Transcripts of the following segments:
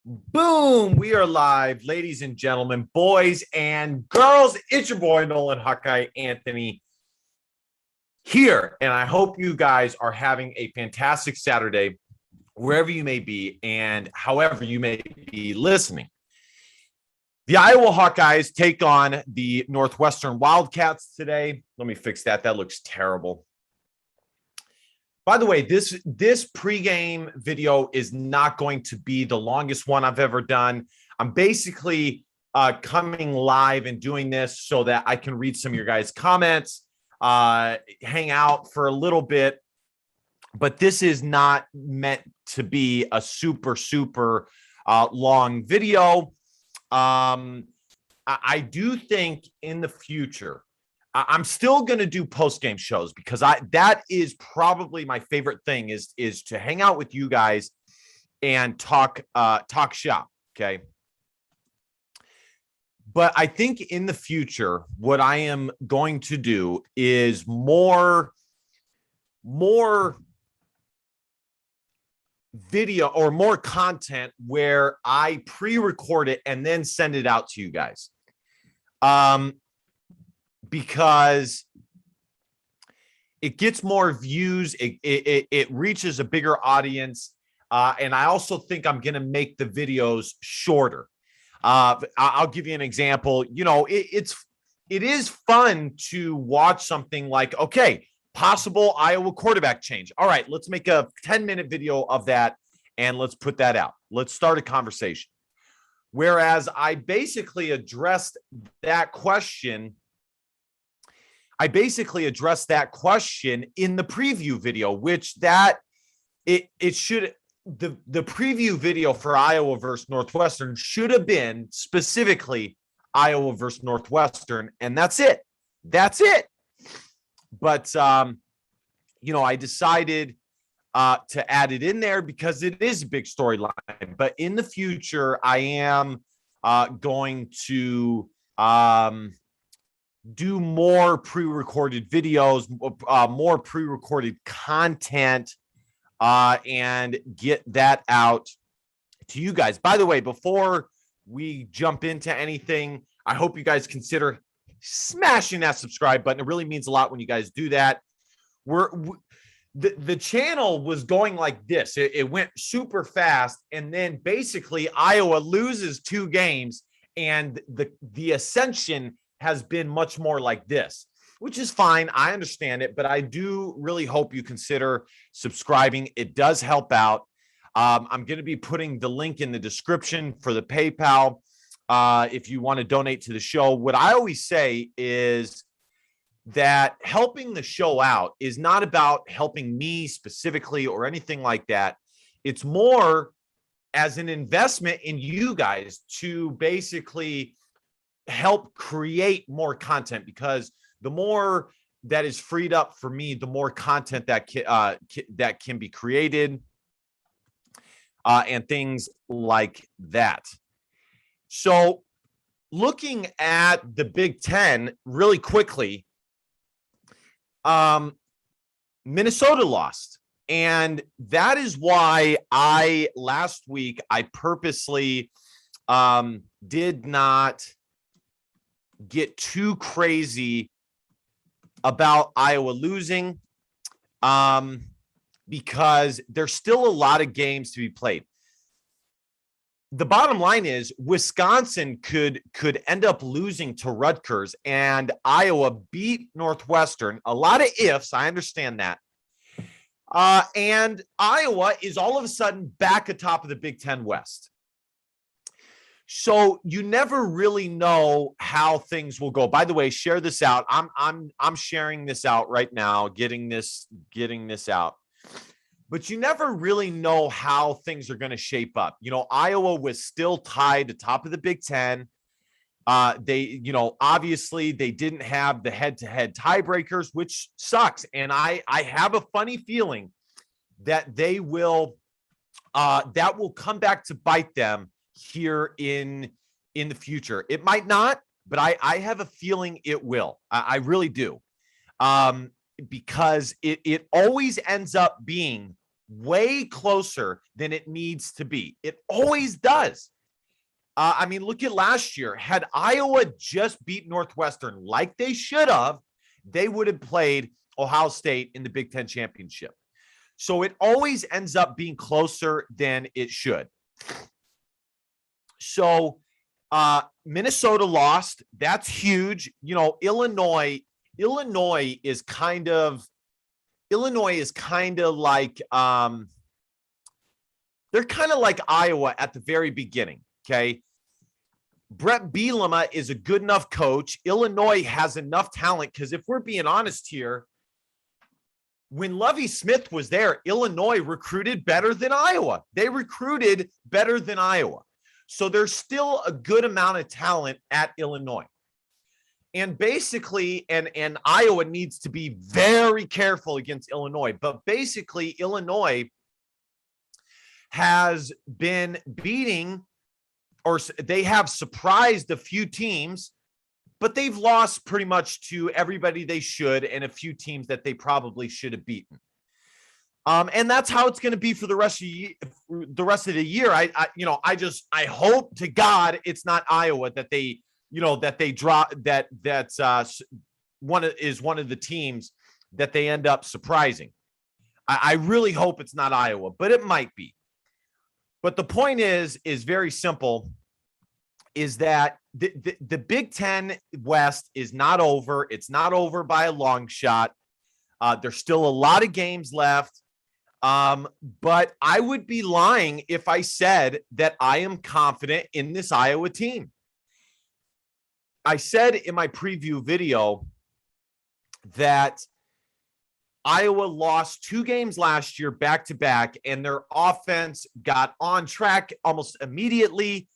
Boom! We are live, ladies and gentlemen, boys and girls. It's your boy, Nolan Hawkeye Anthony here. And I hope you guys are having a fantastic Saturday, wherever you may be and however you may be listening. The Iowa Hawkeyes take on the Northwestern Wildcats today. Let me fix that. That looks terrible. By the way, this pregame video is not going to be the longest one I've ever done. I'm basically coming live and doing this so that I can read some of your guys' comments, hang out for a little bit. But this is not meant to be a super long video. I do think in the future, I'm still going to do post-game shows because that is probably my favorite thing is to hang out with you guys and talk shop. Okay. But I think in the future, what I am going to do is more video or more content where I pre-record it and then send it out to you guys. Because it gets more views, it reaches a bigger audience, and I also think I'm going to make the videos shorter. I'll give you an example. You know, it is fun to watch something like, okay, possible Iowa quarterback change. All right, let's make a 10-minute video of that and let's put that out. Let's start a conversation. Whereas I basically addressed that question. I basically addressed that question in the preview video, which the preview video for Iowa versus Northwestern should have been specifically Iowa versus Northwestern, and that's it. That's it. But I decided to add it in there because it is a big storyline. But in the future, I am going to do more pre-recorded videos, more pre-recorded content, and get that out to you guys. By the way, before we jump into anything, I hope you guys consider smashing that subscribe button. It really means a lot when you guys do that. The channel was going like this. It went super fast, and then basically Iowa loses 2 games, and the ascension has been much more like this, which is fine. I understand it, but I do really hope you consider subscribing. It does help out. I'm going to be putting the link in the description for the PayPal if you want to donate to the show. What I always say is that helping the show out is not about helping me specifically or anything like that. It's more as an investment in you guys to basically help create more content, because the more that is freed up for me, the more content that can be created and things like that. So looking at the Big Ten really quickly, Minnesota lost. And that is why last week I purposely did not get too crazy about Iowa losing, because there's still a lot of games to be played. The bottom line is Wisconsin could end up losing to Rutgers, and Iowa beat Northwestern. A lot of ifs, I understand that. And Iowa is all of a sudden back atop of the Big Ten West. So you never really know how things will go. By the way, share this out. I'm sharing this out right now, getting this out. But you never really know how things are going to shape up. You know, Iowa was still tied atop of the Big Ten. Obviously they didn't have the head-to-head tiebreakers, which sucks. And I have a funny feeling that that will come back to bite them here in the future. It might not, but I have a feeling it will. I really do. Because it always ends up being way closer than it needs to be. It always does. I mean, look at last year. Had Iowa just beat Northwestern like they should have, they would have played Ohio State in the Big Ten championship. So it always ends up being closer than it should. So Minnesota lost. That's huge. You know, Illinois is kind of like they're kind of like Iowa at the very beginning. Okay. Brett Bielema is a good enough coach. Illinois has enough talent because if we're being honest here, when Lovie Smith was there, Illinois recruited better than Iowa. They recruited better than Iowa. So there's still a good amount of talent at Illinois. And basically, and Iowa needs to be very careful against Illinois, but basically Illinois has been beating, or they have surprised a few teams, but they've lost pretty much to everybody they should and a few teams that they probably should have beaten. And that's how it's going to be for the rest of the year. I hope to God it's not Iowa that they drop that's one of the teams that they end up surprising. I really hope it's not Iowa, but it might be. But the point is very simple, is that the Big Ten West is not over. It's not over by a long shot. There's still a lot of games left. But I would be lying if I said that I am confident in this Iowa team. I said in my preview video that Iowa lost 2 games last year back-to-back, and their offense got on track almost immediately,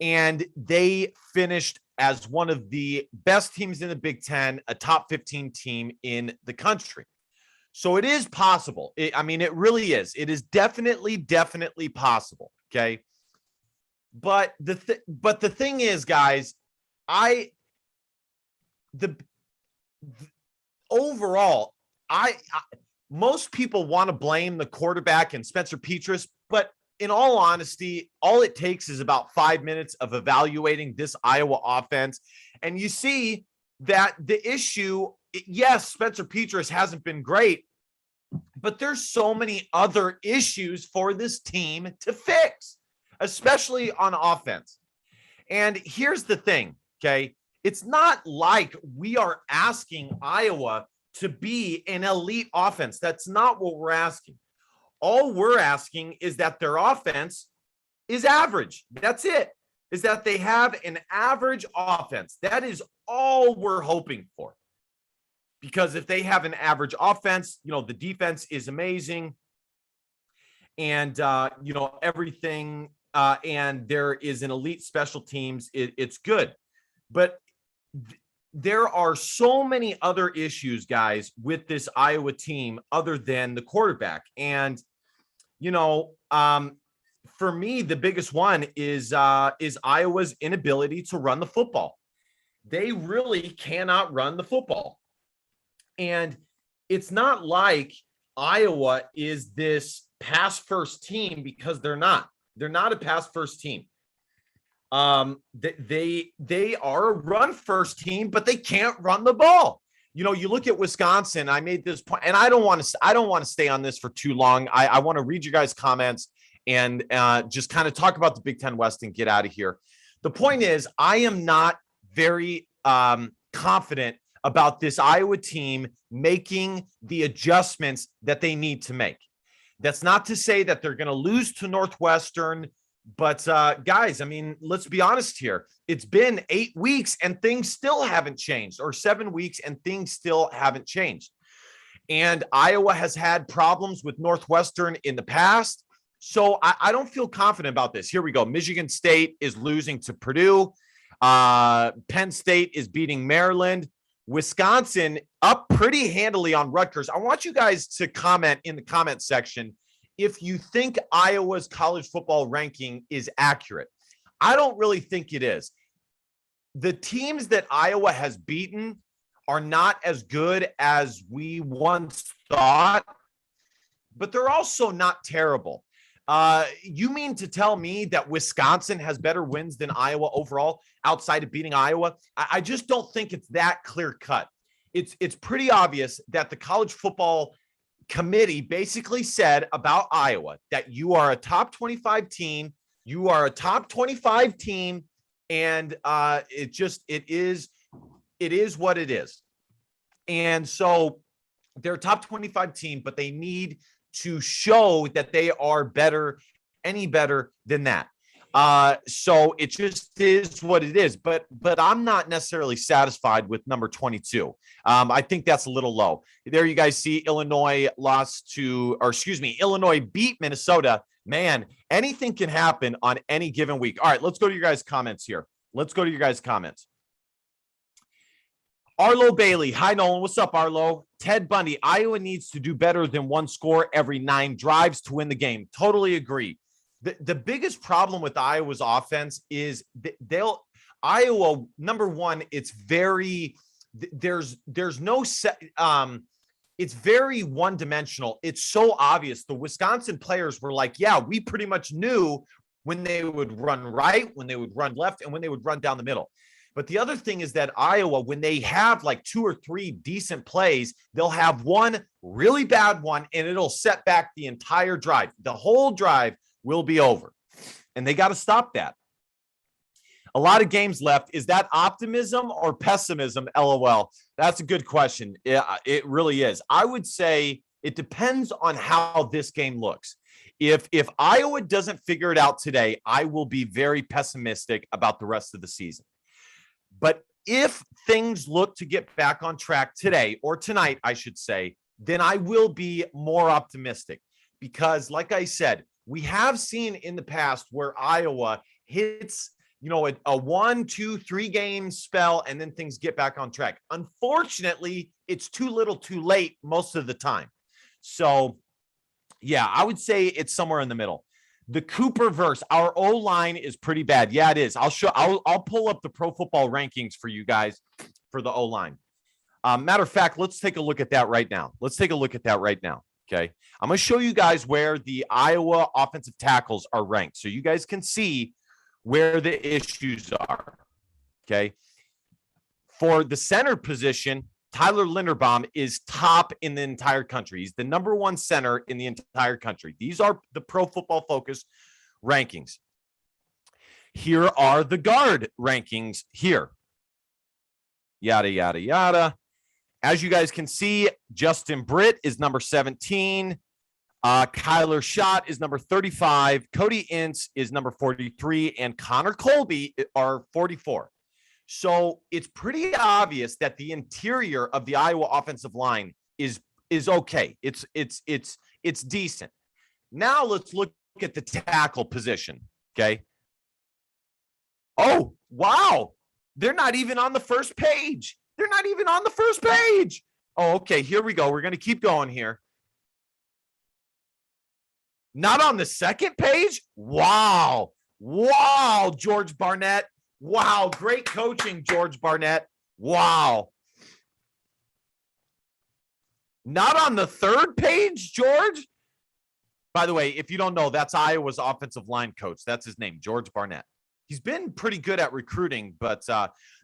and they finished as one of the best teams in the Big Ten, a top 15 team in the country. So it is possible. It really is. It is definitely possible, okay? But the thing is, guys, overall, most people want to blame the quarterback and Spencer Petras, but in all honesty, all it takes is about 5 minutes of evaluating this Iowa offense. And you see that the issue, yes, Spencer Petras hasn't been great, but there's so many other issues for this team to fix, especially on offense. And here's the thing, okay? It's not like we are asking Iowa to be an elite offense. That's not what we're asking. All we're asking is that their offense is average. That's it. Is that they have an average offense. That is all we're hoping for. Because if they have an average offense, the defense is amazing. And, everything, and there is an elite special teams, it's good. But there are so many other issues, guys, with this Iowa team other than the quarterback. And, for me, the biggest one is Iowa's inability to run the football. They really cannot run the football. And it's not like Iowa is this pass first team, because they're not. They're not a pass first team. They are a run first team, but they can't run the ball. You look at Wisconsin. I made this point, and I don't want to stay on this for too long. I want to read you guys' comments and just kind of talk about the Big Ten West and get out of here. The point is, I am not very confident about this Iowa team making the adjustments that they need to make. That's not to say that they're going to lose to Northwestern. But guys, let's be honest here. It's been 8 weeks and things still haven't changed, or 7 weeks and things still haven't changed. And Iowa has had problems with Northwestern in the past. So I don't feel confident about this. Here we go. Michigan State is losing to Purdue. Penn State is beating Maryland. Wisconsin up pretty handily on Rutgers. I want you guys to comment in the comment section if you think Iowa's college football ranking is accurate. I don't really think it is. The teams that Iowa has beaten are not as good as we once thought, but they're also not terrible. You mean to tell me that Wisconsin has better wins than Iowa overall outside of beating Iowa? I just don't think it's that clear cut. It's pretty obvious that the college football committee basically said about Iowa that you are a top 25 team. You are a top 25 team. And it is what it is. And so they're a top 25 team, but they need to show that they are better, any better than that. So it just is what it is. But I'm not necessarily satisfied with number 22. I think that's a little low. There you guys see Illinois Illinois beat Minnesota. Man, anything can happen on any given week. All right, let's go to your guys' comments here. Arlo Bailey. Hi, Nolan. What's up, Arlo? Ted Bundy. Iowa needs to do better than one score every 9 drives to win the game. Totally agree. The biggest problem with Iowa's offense is Iowa, number one, it's very, there's no set, it's very one-dimensional. It's so obvious. The Wisconsin players were like, yeah, we pretty much knew when they would run right, when they would run left, and when they would run down the middle. But the other thing is that Iowa, when they have like 2 or 3 decent plays, they'll have one really bad one, and it'll set back the entire drive. The whole drive will be over. And they got to stop that. A lot of games left. Is that optimism or pessimism? LOL. That's a good question. It really is. I would say it depends on how this game looks. If Iowa doesn't figure it out today, I will be very pessimistic about the rest of the season. But if things look to get back on track today, or tonight, I should say, then I will be more optimistic. Because like I said, we have seen in the past where Iowa hits a 1, 2, 3 game spell, and then things get back on track. Unfortunately, it's too little too late most of the time. So, yeah, I would say it's somewhere in the middle. The Cooper verse, our O-line is pretty bad. Yeah, it is. I'll pull up the Pro Football rankings for you guys for the O-line. Matter of fact, let's take a look at that right now. Okay. I'm going to show you guys where the Iowa offensive tackles are ranked so you guys can see where the issues are. Okay. For the center position, Tyler Linderbaum is top in the entire country. He's the number 1 center in the entire country. These are the Pro Football Focus rankings. Here are the guard rankings here. Yada, yada, yada. As you guys can see, Justin Britt is number 17. Kyler Schott is number 35. Cody Ince is number 43. And Connor Colby are 44. So it's pretty obvious that the interior of the Iowa offensive line is okay. It's decent. Now let's look at the tackle position. Okay. Oh, wow. They're not even on the first page. Oh, okay. Here we go. We're going to keep going here. Not on the second page? Wow. George Barnett. Wow. Great coaching, George Barnett. Wow. Not on the third page, George? By the way, if you don't know, that's Iowa's offensive line coach. That's his name, George Barnett. He's been pretty good at recruiting, but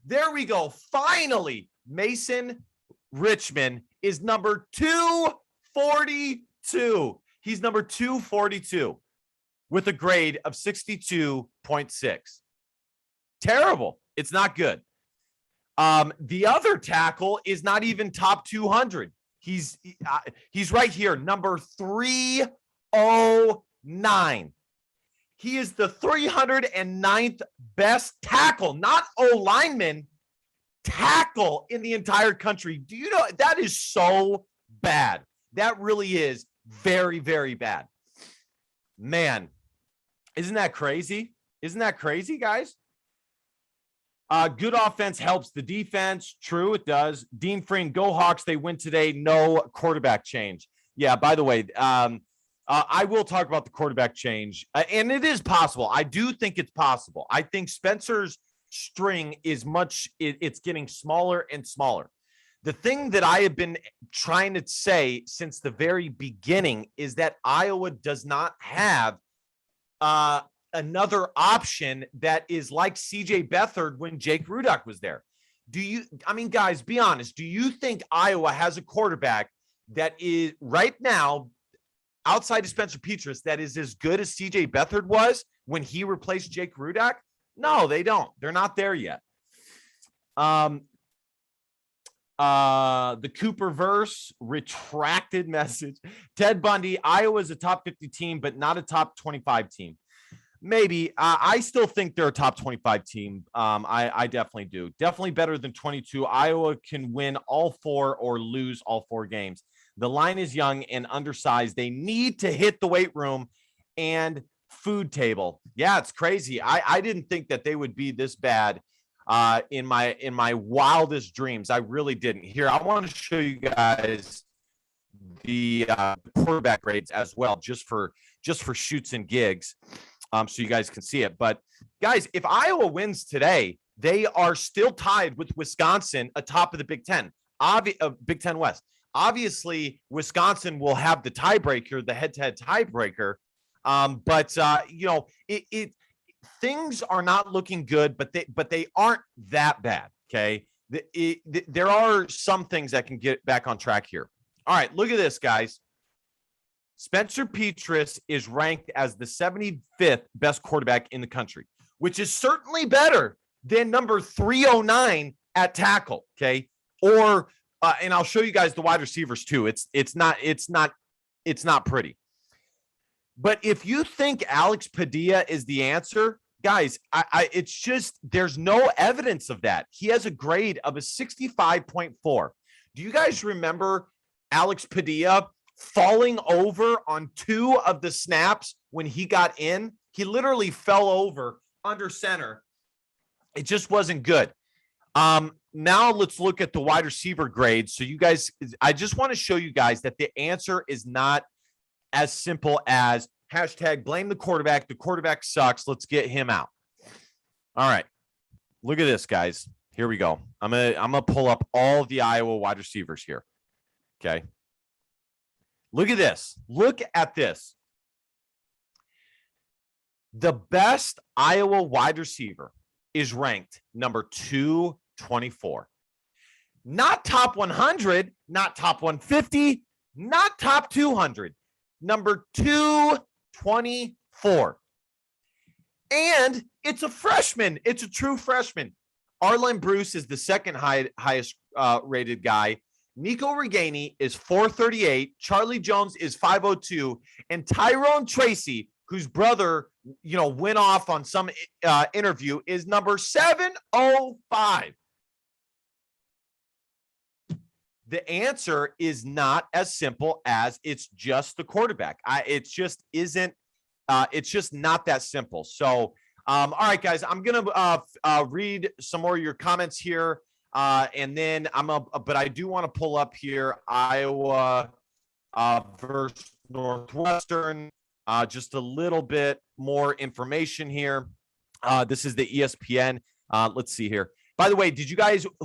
there we go. Finally, Mason Richman is number 242. He's number 242 with a grade of 62.6. Terrible. It's not good. The other tackle is not even top 200. He's right here, number 309. He is the 309th best tackle, not O-lineman, tackle in the entire country. Do you know that is so bad? That really is very, very bad. Man, isn't that crazy? Guys? Good offense helps the defense. True, it does. Dean Freen, go Hawks. They win today. No quarterback change. Yeah, by the way, I will talk about the quarterback change, and it is possible. I do think it's possible. I think Spencer's string is it's getting smaller and smaller. The thing that I have been trying to say since the very beginning is that Iowa does not have another option that is like CJ Beathard when Jake Rudock was there. I mean, guys, be honest. Do you think Iowa has a quarterback that is right now outside of Spencer Petras that is as good as CJ Beathard was when he replaced Jake Rudock? No, they don't. They're not there yet. The Cooper verse retracted message. Ted Bundy, Iowa's a top 50 team, but not a top 25 team. Maybe. I still think they're a top 25 team. I definitely do. Definitely better than 22. Iowa can win all 4 or lose all 4 games. The line is young and undersized. They need to hit the weight room and food table. Yeah, it's crazy. I didn't think that they would be this bad in my wildest dreams. I really didn't. Here, I want to show you guys the quarterback grades as well, just for shoots and gigs, so you guys can see it. But guys, if Iowa wins today, they are still tied with Wisconsin atop of the Big Ten, Big Ten West. Obviously, Wisconsin will have the tiebreaker, the head-to-head tiebreaker. But things are not looking good, but they aren't that bad. Okay, there are some things that can get back on track here. All right, look at this, guys. Spencer Petras is ranked as the 75th best quarterback in the country, which is certainly better than number 309 at tackle. Okay, or and I'll show you guys the wide receivers too. It's not pretty. But if you think Alex Padilla is the answer, guys, it's just there's no evidence of that. He has a grade of a 65.4. Do you guys remember Alex Padilla falling over on 2 of the snaps when he got in? He literally fell over under center. It just wasn't good. Now let's look at the wide receiver grades. So you guys, I just want to show you guys that the answer is not as simple as hashtag blame the quarterback. The quarterback sucks. Let's get him out. All right. Look at this, guys. Here we go. I'm gonna pull up all the Iowa wide receivers here. Okay. Look at this. Look at this. The best Iowa wide receiver is ranked number 224. Not top 100, not top 150, not top 200. Number 224. And it's a freshman. It's a true freshman. Arlen Bruce is the second highest rated guy. Nico Reganey is 438. Charlie Jones is 502. And Tyrone Tracy, whose brother, went off on some interview, is number 705. The answer is not as simple as it's just the quarterback. It's just not that simple. So, all right, guys, I'm going to read some more of your comments here. And then but I do want to pull up here Iowa versus Northwestern, just a little bit more information here. This is the ESPN. Let's see here. By the way,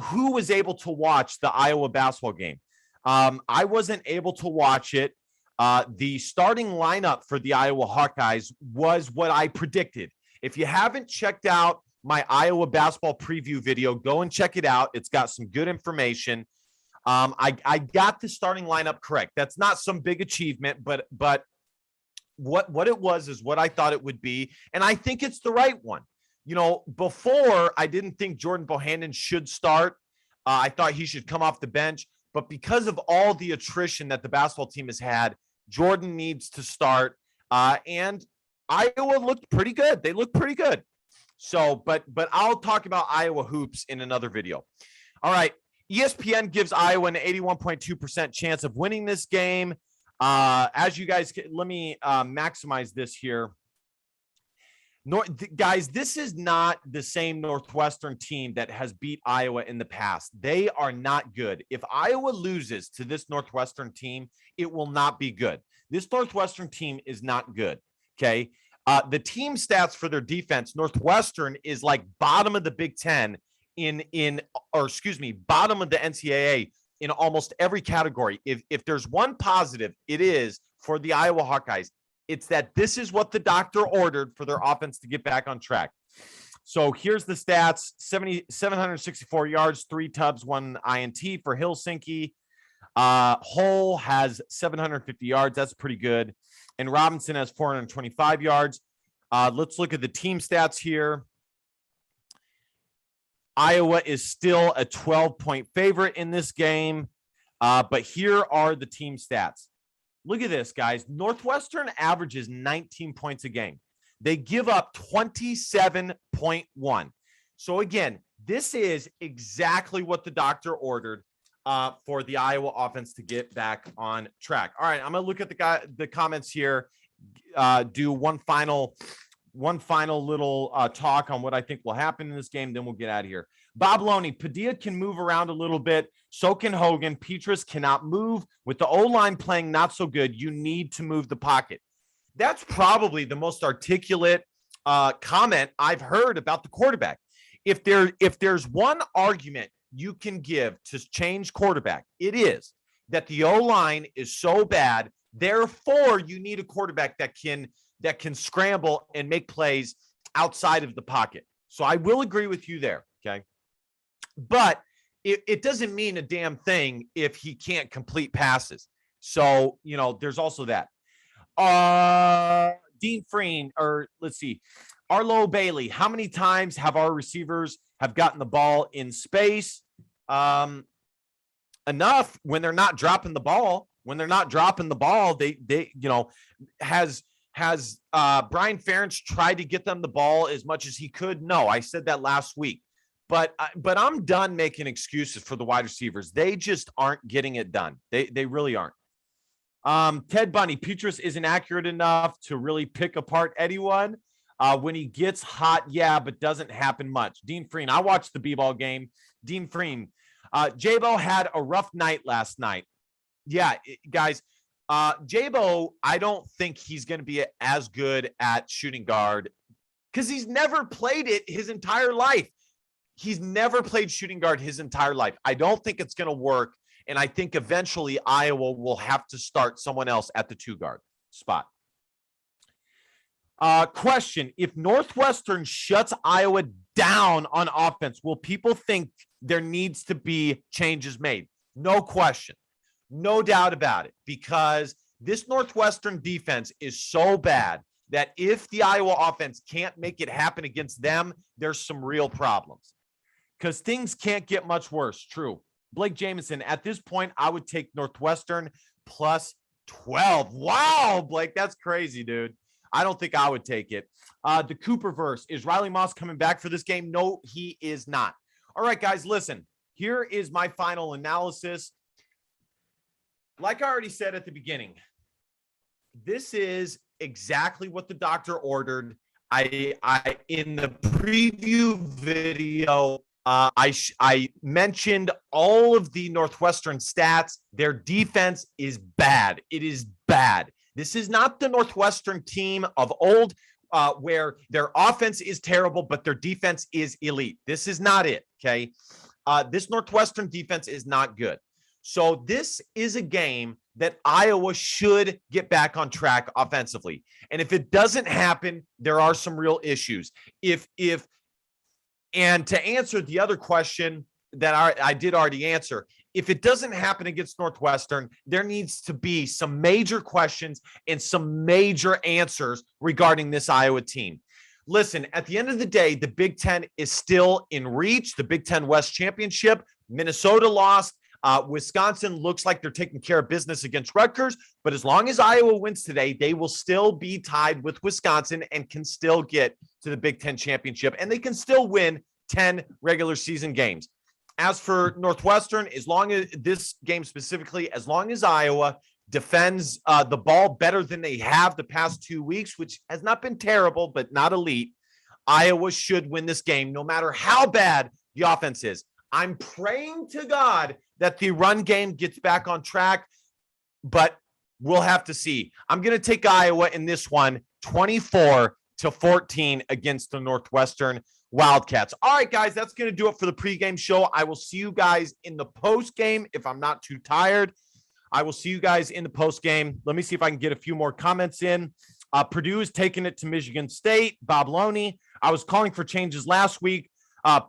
who was able to watch the Iowa basketball game? I wasn't able to watch it. The starting lineup for the Iowa Hawkeyes was what I predicted. If you haven't checked out my Iowa basketball preview video, go and check it out. It's got some good information. I got the starting lineup correct. That's not some big achievement, but what it was is what I thought it would be. And I think it's the right one. Before I didn't think Jordan Bohannon should start. I thought he should come off the bench. But because of all the attrition that the basketball team has had, Jordan needs to start. And Iowa looked pretty good. They looked pretty good. So, but I'll talk about Iowa hoops in another video. All right. ESPN gives Iowa an 81.2% chance of winning this game. As you guys, let me maximize this here. Guys, this is not the same Northwestern team that has beat Iowa in the past. They are not good. If Iowa loses to this Northwestern team, it will not be good. This Northwestern team is not good. Okay. The team stats for their defense, Northwestern is like bottom of the Big Ten bottom of the NCAA in almost every category. If there's one positive, it is for the Iowa Hawkeyes. It's that this is what the doctor ordered for their offense to get back on track. So here's the stats: 764 yards, 3 tubs, 1 INT for Helsinki. Hull has 750 yards. That's pretty good. And Robinson has 425 yards. Let's look at the team stats here. Iowa is still a 12-point favorite in this game. But here are the team stats. Look at this, guys. Northwestern averages 19 points a game. They give up 27.1. So again, this is exactly what the doctor ordered for the Iowa offense to get back on track. All right, I'm going to look at the comments here, do one final little talk on what I think will happen in this game, then we'll get out of here. Bob Loney, Padilla can move around a little bit. So can Hogan. Petrus cannot move. With the O-line playing not so good, you need to move the pocket. That's probably the most articulate comment I've heard about the quarterback. If there's one argument you can give to change quarterback, it is that the O-line is so bad. Therefore, you need a quarterback that can scramble and make plays outside of the pocket. So I will agree with you there. Okay. But it doesn't mean a damn thing if he can't complete passes. So, there's also that. Dean Freen, or let's see, Arlo Bailey. How many times have our receivers have gotten the ball in space? Enough when they're not dropping the ball. When they're not dropping the ball, they has Brian Ferentz tried to get them the ball as much as he could? No, I said that last week. But I'm done making excuses for the wide receivers. They just aren't getting it done. They really aren't. Ted Bunny, Petrus isn't accurate enough to really pick apart anyone. When he gets hot, yeah, but doesn't happen much. Dean Freen, I watched the B-ball game. Dean Freen, Jabo had a rough night last night. Yeah, guys, Jabo, I don't think he's going to be as good at shooting guard because he's never played it his entire life. He's never played shooting guard his entire life. I don't think it's going to work. And I think eventually Iowa will have to start someone else at the 2 guard spot. Question: if Northwestern shuts Iowa down on offense, will people think there needs to be changes made? No question. No doubt about it, because this Northwestern defense is so bad that if the Iowa offense can't make it happen against them, there's some real problems because things can't get much worse. True. Blake Jamison, at this point, I would take Northwestern plus 12. Wow, Blake, that's crazy, dude. I don't think I would take it. The Cooperverse, is Riley Moss coming back for this game? No, he is not. All right, guys, listen. Here is my final analysis. Like I already said at the beginning, this is exactly what the doctor ordered. I in the preview video, I mentioned all of the Northwestern stats. Their defense is bad. It is bad. This is not the Northwestern team of old where their offense is terrible, but their defense is elite. This is not it, okay? This Northwestern defense is not good. So this is a game that Iowa should get back on track offensively. And if it doesn't happen, there are some real issues. And to answer the other question that I did already answer, if it doesn't happen against Northwestern, there needs to be some major questions and some major answers regarding this Iowa team. Listen, at the end of the day, the Big Ten is still in reach. The Big Ten West Championship, Minnesota lost. Wisconsin looks like they're taking care of business against Rutgers, but as long as Iowa wins today, they will still be tied with Wisconsin and can still get to the Big Ten Championship, and they can still win 10 regular season games. As for Northwestern, as long as this game specifically, as long as Iowa defends the ball better than they have the past 2 weeks, which has not been terrible, but not elite, Iowa should win this game no matter how bad the offense is. I'm praying to God that the run game gets back on track, but we'll have to see. I'm going to take Iowa in this one, 24-14 against the Northwestern Wildcats. All right, guys, that's going to do it for the pregame show. I will see you guys in the postgame if I'm not too tired. I will see you guys in the postgame. Let me see if I can get a few more comments in. Purdue is taking it to Michigan State. Bob Loney. I was calling for changes last week.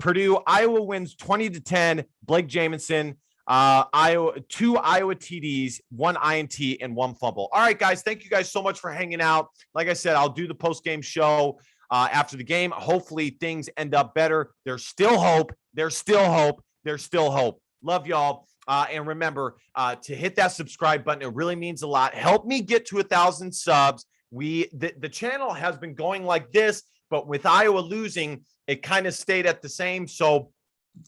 Purdue, Iowa wins 20-10. Blake Jamieson, Iowa, 2 Iowa TDs, 1 INT, and 1 fumble. All right, guys, thank you guys so much for hanging out. Like I said, I'll do the post-game show after the game. Hopefully things end up better. There's still hope. There's still hope. There's still hope. Love y'all. And remember to hit that subscribe button. It really means a lot. Help me get to 1,000 subs. The channel has been going like this, but with Iowa losing, it kind of stayed at the same. So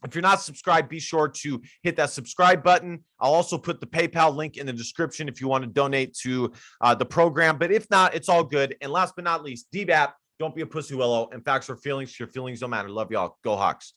if you're not subscribed, be sure to hit that subscribe button. I'll also put the PayPal link in the description if you want to donate to the program. But if not, it's all good. And last but not least, DBAP, don't be a pussy willow. And facts or feelings, your feelings don't matter. Love y'all. Go Hawks.